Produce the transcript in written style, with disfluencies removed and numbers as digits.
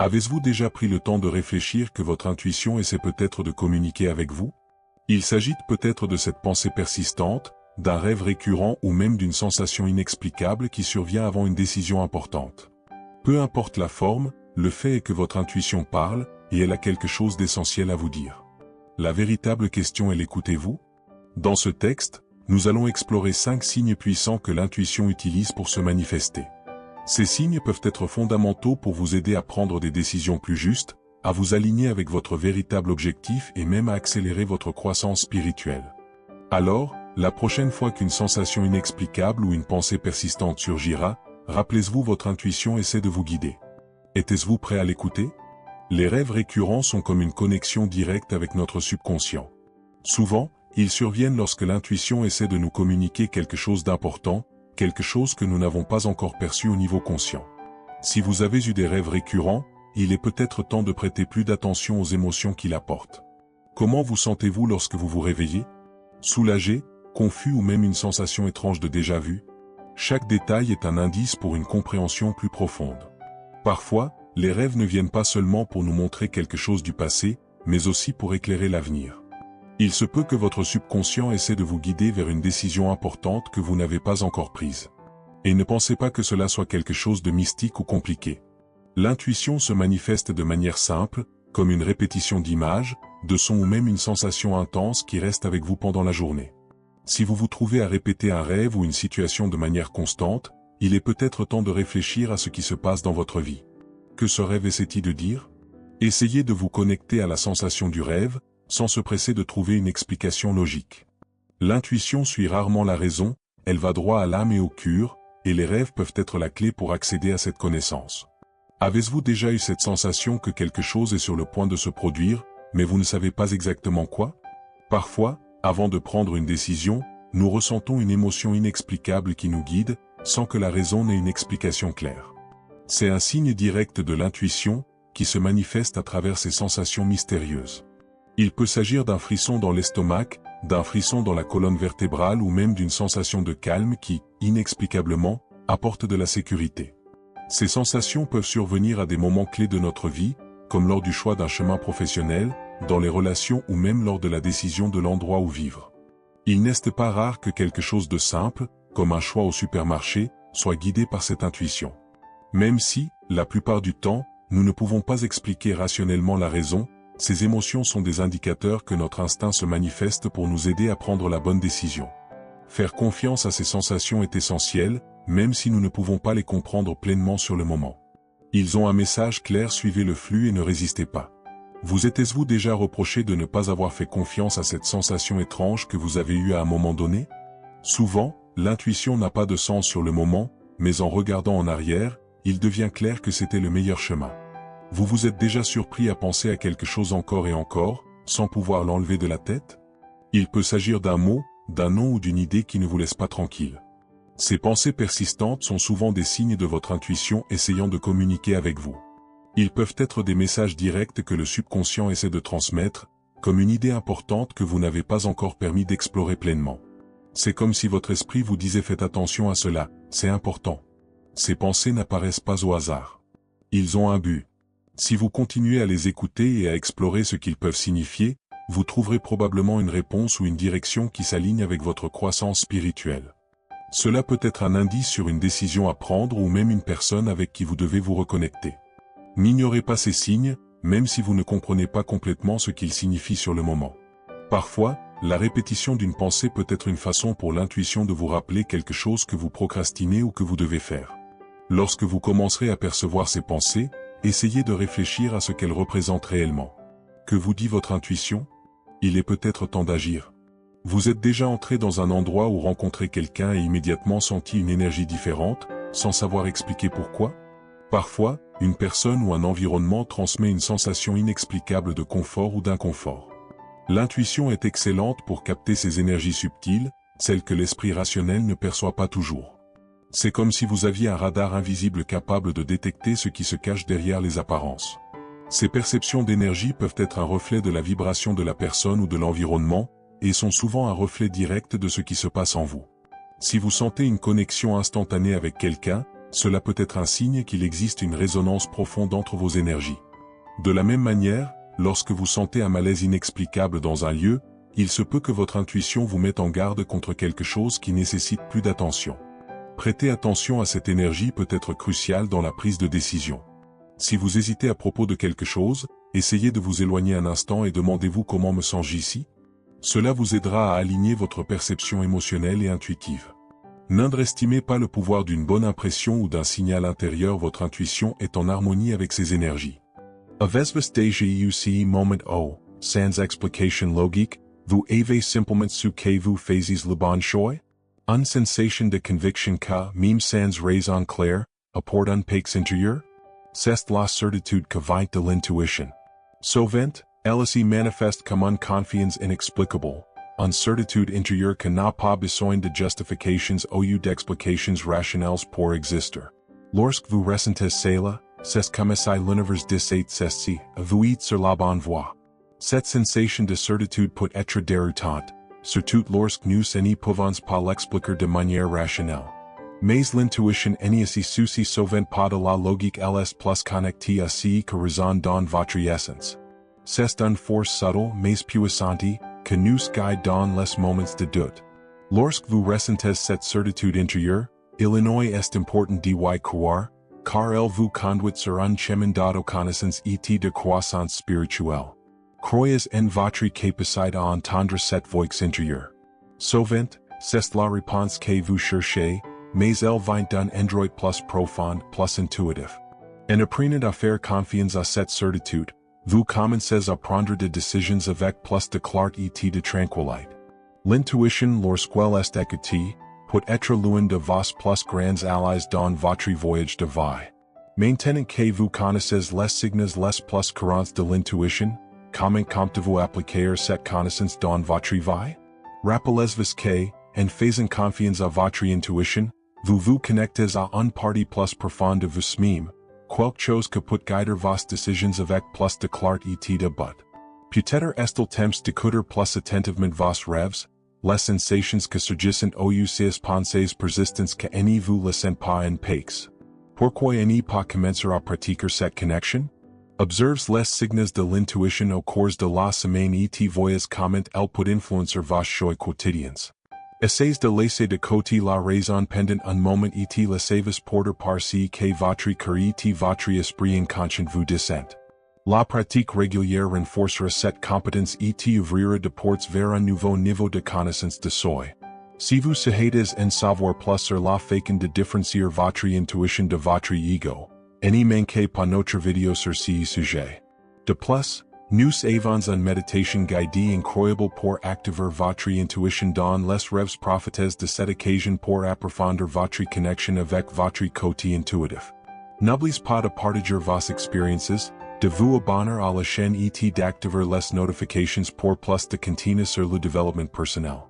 Avez-vous déjà pris le temps de réfléchir que votre intuition essaie peut-être de communiquer avec vous? Il s'agit peut-être de cette pensée persistante, d'un rêve récurrent ou même d'une sensation inexplicable qui survient avant une décision importante. Peu importe la forme, le fait est que votre intuition parle, et elle a quelque chose d'essentiel à vous dire. La véritable question est l'écoutez-vous? Dans ce texte, nous allons explorer 5 signes puissants que l'intuition utilise pour se manifester. Ces signes peuvent être fondamentaux pour vous aider à prendre des décisions plus justes, à vous aligner avec votre véritable objectif et même à accélérer votre croissance spirituelle. Alors, la prochaine fois qu'une sensation inexplicable ou une pensée persistante surgira, rappelez-vous votre intuition essaie de vous guider. Êtes-vous prêt à l'écouter? Les rêves récurrents sont comme une connexion directe avec notre subconscient. Souvent, ils surviennent lorsque l'intuition essaie de nous communiquer quelque chose d'important, quelque chose que nous n'avons pas encore perçu au niveau conscient. Si vous avez eu des rêves récurrents, il est peut-être temps de prêter plus d'attention aux émotions qu'ils apportent. Comment vous sentez-vous lorsque vous vous réveillez? Soulagé, confus ou même une sensation étrange de déjà-vu? Chaque détail est un indice pour une compréhension plus profonde. Parfois, les rêves ne viennent pas seulement pour nous montrer quelque chose du passé, mais aussi pour éclairer l'avenir. Il se peut que votre subconscient essaie de vous guider vers une décision importante que vous n'avez pas encore prise. Et ne pensez pas que cela soit quelque chose de mystique ou compliqué. L'intuition se manifeste de manière simple, comme une répétition d'images, de sons ou même une sensation intense qui reste avec vous pendant la journée. Si vous vous trouvez à répéter un rêve ou une situation de manière constante, il est peut-être temps de réfléchir à ce qui se passe dans votre vie. Que ce rêve essaie-t-il de dire? Essayez de vous connecter à la sensation du rêve, sans se presser de trouver une explication logique. L'intuition suit rarement la raison, elle va droit à l'âme et au cœur, et les rêves peuvent être la clé pour accéder à cette connaissance. Avez-vous déjà eu cette sensation que quelque chose est sur le point de se produire, mais vous ne savez pas exactement quoi? Parfois, avant de prendre une décision, nous ressentons une émotion inexplicable qui nous guide, sans que la raison n'ait une explication claire. C'est un signe direct de l'intuition, qui se manifeste à travers ces sensations mystérieuses. Il peut s'agir d'un frisson dans l'estomac, d'un frisson dans la colonne vertébrale ou même d'une sensation de calme qui, inexplicablement, apporte de la sécurité. Ces sensations peuvent survenir à des moments clés de notre vie, comme lors du choix d'un chemin professionnel, dans les relations ou même lors de la décision de l'endroit où vivre. Il n'est pas rare que quelque chose de simple, comme un choix au supermarché, soit guidé par cette intuition. Même si, la plupart du temps, nous ne pouvons pas expliquer rationnellement la raison, ces émotions sont des indicateurs que notre instinct se manifeste pour nous aider à prendre la bonne décision. Faire confiance à ces sensations est essentiel, même si nous ne pouvons pas les comprendre pleinement sur le moment. Ils ont un message clair, suivez le flux et ne résistez pas. Vous êtes-vous déjà reproché de ne pas avoir fait confiance à cette sensation étrange que vous avez eue à un moment donné? Souvent, l'intuition n'a pas de sens sur le moment, mais en regardant en arrière, il devient clair que c'était le meilleur chemin. Vous vous êtes déjà surpris à penser à quelque chose encore et encore, sans pouvoir l'enlever de la tête? Il peut s'agir d'un mot, d'un nom ou d'une idée qui ne vous laisse pas tranquille. Ces pensées persistantes sont souvent des signes de votre intuition essayant de communiquer avec vous. Ils peuvent être des messages directs que le subconscient essaie de transmettre, comme une idée importante que vous n'avez pas encore permis d'explorer pleinement. C'est comme si votre esprit vous disait faites attention à cela, c'est important. Ces pensées n'apparaissent pas au hasard. Ils ont un but. Si vous continuez à les écouter et à explorer ce qu'ils peuvent signifier, vous trouverez probablement une réponse ou une direction qui s'aligne avec votre croissance spirituelle. Cela peut être un indice sur une décision à prendre ou même une personne avec qui vous devez vous reconnecter. N'ignorez pas ces signes, même si vous ne comprenez pas complètement ce qu'ils signifient sur le moment. Parfois, la répétition d'une pensée peut être une façon pour l'intuition de vous rappeler quelque chose que vous procrastinez ou que vous devez faire. Lorsque vous commencerez à percevoir ces pensées, essayez de réfléchir à ce qu'elles représentent réellement. Que vous dit votre intuition? Il est peut-être temps d'agir. Vous êtes déjà entré dans un endroit ou rencontré quelqu'un et immédiatement senti une énergie différente, sans savoir expliquer pourquoi? Parfois, une personne ou un environnement transmet une sensation inexplicable de confort ou d'inconfort. L'intuition est excellente pour capter ces énergies subtiles, celles que l'esprit rationnel ne perçoit pas toujours. C'est comme si vous aviez un radar invisible capable de détecter ce qui se cache derrière les apparences. Ces perceptions d'énergie peuvent être un reflet de la vibration de la personne ou de l'environnement, et sont souvent un reflet direct de ce qui se passe en vous. Si vous sentez une connexion instantanée avec quelqu'un, Cela peut être un signe qu'il existe une résonance profonde entre vos énergies. De la même manière, lorsque vous sentez un malaise inexplicable dans un lieu, il se peut que votre intuition vous mette en garde contre quelque chose qui nécessite plus d'attention. Prêter attention à cette énergie peut être crucial dans la prise de décision. Si vous hésitez à propos de quelque chose, essayez de vous éloigner un instant et demandez-vous comment me sens-je ici? Cela vous aidera à aligner votre perception émotionnelle et intuitive. N'underestimez pas le pouvoir d'une bonne impression ou d'un signal intérieur, votre intuition est en harmonie avec ses énergies. Avesvestasia UC moment o, sans explication logique, vous avez simplement ce que vous faisiez le bon choix? Une sensation de conviction que, même sans raison claire, apporte un paix intérieur? C'est la certitude que vient de l'intuition. Souvent, elle se manifeste comme une confiance inexplicable, une certitude intérieure que n'a pas besoin de justifications ou d'explications rationnelles pour exister. Lorsque vous ressentez cela, c'est comme si l'univers disait ceci, vous êtes sur la bonne voie. Cette sensation de certitude peut être déroutante, surtout lorsque nous ne pouvons pas l'expliquer de manière rationnelle. Mais l'intuition n'est souci souvent pas de la logique, elle est plus connectée à ce que raison dans votre essence. C'est une force subtle mais puissante, que nous guide dans les moments de doute. Lorsque vous ressentez cette certitude intérieure, il est important d'y croire, car elle vous conduit sur un chemin d'autoconnaissance et de croissance spirituelle. Croyez en votre capacité à entendre cette voix intérieure. Souvent, c'est la réponse que vous cherchez, mais elle vient d'un endroit plus profond, plus intuitif. En apprenant à faire confiance à cette certitude, vous commencez à prendre des décisions avec plus de clarté et de tranquillité. L'intuition, lorsqu'elle est écoutée, peut être l'une de vos plus grands alliés dans votre voyage de vie. Maintenant que vous connaissez les signes les plus courants de l'intuition, comment comptez-vous appliquer cette connaissance dans votre vie? Rappelez-vous que, en faisant confiance à votre intuition, vous vous connectez à une partie plus profonde de vous-même, quelque chose que peut guider vos décisions avec plus de clarté et de but. Peut-être est-il temps d'écouter plus attentivement vos rêves, les sensations que surgissent ou ces pensées persistantes que ne vous laissent pas en paix. Pourquoi ne pas commencer à pratiquer cette connexion? Observe les signes de l'intuition au cours de la semaine et voyez comment elle peut influencer vos choix quotidiens. Essayez de laisser de côté la raison pendant un moment et laissez-vous porter par ce que votre cœur et votre esprit inconscient vous disent. La pratique régulière renforcera cette compétence et ouvrira de portes vers un nouveau niveau de connaissance de soi. Si vous souhaitez en savoir plus sur la façon de différencier votre intuition de votre ego, ne manquez pas notre vidéo sur ce sujet. De plus, nous avons une méditation guidée incroyable pour activer votre intuition dans les rêves. Profitez de cette occasion pour approfondir votre connexion avec votre côté intuitif. N'oubliez pas de partager vos expériences, de vous abonner à la chaîne et d'activer les notifications pour plus de contenu sur le développement personnel.